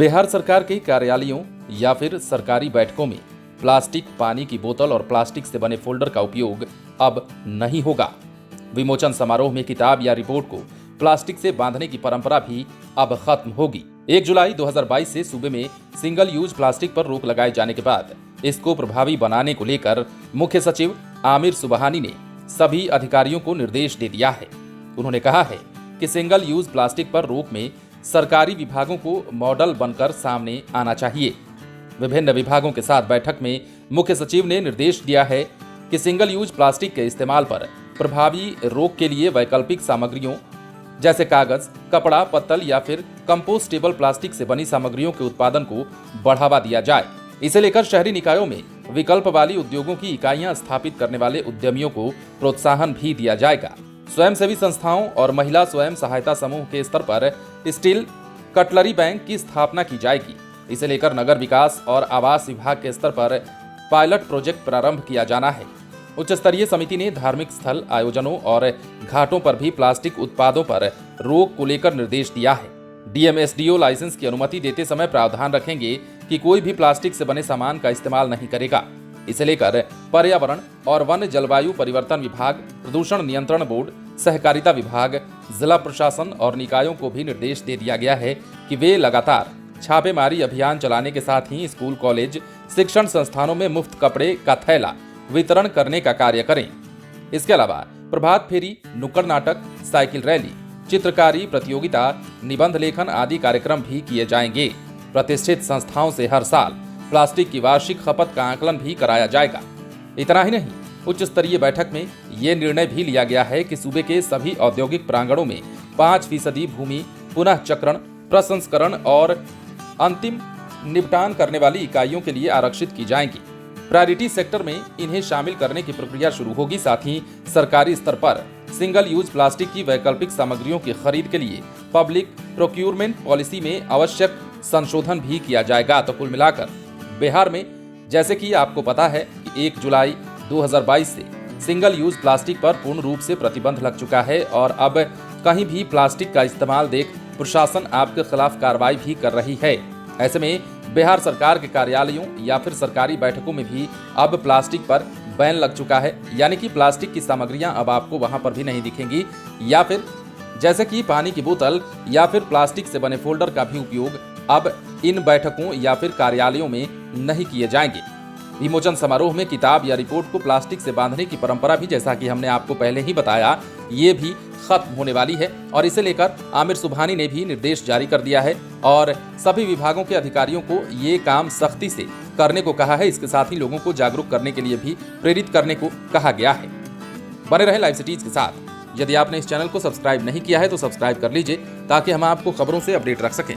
बिहार सरकार के कार्यालयों या फिर सरकारी बैठकों में प्लास्टिक, पानी की बोतल और प्लास्टिक से बने फोल्डर का उपयोग अब नहीं होगा। विमोचन समारोह में किताब या रिपोर्ट को प्लास्टिक से बांधने की परंपरा भी अब खत्म होगी। 1 जुलाई 2022 से सूबे में सिंगल यूज प्लास्टिक पर रोक लगाए जाने के बाद इसको प्रभावी बनाने को लेकर मुख्य सचिव आमिर सुबहानी ने सभी अधिकारियों को निर्देश दे दिया है। उन्होंने कहा है कि सिंगल यूज प्लास्टिक पर रोक में सरकारी विभागों को मॉडल बनकर सामने आना चाहिए। विभिन्न विभागों के साथ बैठक में मुख्य सचिव ने निर्देश दिया है कि सिंगल यूज प्लास्टिक के इस्तेमाल पर प्रभावी रोक के लिए वैकल्पिक सामग्रियों जैसे कागज, कपड़ा, पत्तल या फिर कंपोस्टेबल प्लास्टिक से बनी सामग्रियों के उत्पादन को बढ़ावा दिया जाए। इसे लेकर शहरी निकायों में विकल्प वाली उद्योगों की इकाइयां स्थापित करने वाले उद्यमियों को प्रोत्साहन भी दिया जाएगा। स्वयंसेवी संस्थाओं और महिला स्वयं सहायता समूह के स्तर पर स्टील कटलरी बैंक की स्थापना की जाएगी। इसे लेकर नगर विकास और आवास विभाग के स्तर पर पायलट प्रोजेक्ट प्रारंभ किया जाना है। उच्च स्तरीय समिति ने धार्मिक स्थल, आयोजनों और घाटों पर भी प्लास्टिक उत्पादों पर रोक को लेकर निर्देश दिया है। डीएमएसडीओ लाइसेंस की अनुमति देते समय प्रावधान रखेंगे कि कोई भी प्लास्टिक से बने सामान का इस्तेमाल नहीं करेगा। इसे लेकर पर्यावरण और वन जलवायु परिवर्तन विभाग, प्रदूषण नियंत्रण बोर्ड, सहकारिता विभाग, जिला प्रशासन और निकायों को भी निर्देश दे दिया गया है कि वे लगातार छापेमारी अभियान चलाने के साथ ही स्कूल, कॉलेज, शिक्षण संस्थानों में मुफ्त कपड़े का थैला वितरण करने का कार्य करें। इसके अलावा प्रभात फेरी, नुक्कड़ नाटक, साइकिल रैली, चित्रकारी प्रतियोगिता, निबंध लेखन आदि कार्यक्रम भी किए जाएंगे। प्रतिष्ठित संस्थाओं से हर साल प्लास्टिक की वार्षिक खपत का आकलन भी कराया जाएगा। इतना ही नहीं, उच्च स्तरीय बैठक में ये निर्णय भी लिया गया है कि सूबे के सभी औद्योगिक प्रांगणों में 5% भूमि पुनः चक्रण, प्रसंस्करण और अंतिम निपटान करने वाली इकाइयों के लिए आरक्षित की जाएंगी। प्रायोरिटी सेक्टर में इन्हें शामिल करने की प्रक्रिया शुरू होगी। साथ ही सरकारी स्तर पर सिंगल यूज प्लास्टिक की वैकल्पिक सामग्रियों की खरीद के लिए पब्लिक प्रोक्यूरमेंट पॉलिसी में आवश्यक संशोधन भी किया जाएगा। तो कुल मिलाकर बिहार में, जैसे कि आपको पता है कि 1 जुलाई 2022 से सिंगल यूज प्लास्टिक पर पूर्ण रूप से प्रतिबंध लग चुका है और अब कहीं भी प्लास्टिक का इस्तेमाल देख प्रशासन आपके खिलाफ कार्रवाई भी कर रही है। ऐसे में बिहार सरकार के कार्यालयों या फिर सरकारी बैठकों में भी अब प्लास्टिक पर बैन लग चुका है, यानी कि प्लास्टिक की सामग्रियां अब आपको वहां पर भी नहीं दिखेंगी, या फिर जैसे कि पानी की बोतल या फिर प्लास्टिक से बने फोल्डर का भी उपयोग अब इन बैठकों या फिर कार्यालयों में नहीं किए जाएंगे। विमोचन समारोह में किताब या रिपोर्ट को प्लास्टिक से बांधने की परंपरा भी, जैसा कि हमने आपको पहले ही बताया, ये भी खत्म होने वाली है और इसे लेकर आमिर सुबहानी ने भी निर्देश जारी कर दिया है और सभी विभागों के अधिकारियों को ये काम सख्ती से करने को कहा है। इसके साथ ही लोगों को जागरूक करने के लिए भी प्रेरित करने को कहा गया है। बने रहे लाइव सिटीज के साथ। यदि आपने इस चैनल को सब्सक्राइब नहीं किया है तो सब्सक्राइब कर लीजिए ताकि हम आपको खबरों से अपडेट रख सकें।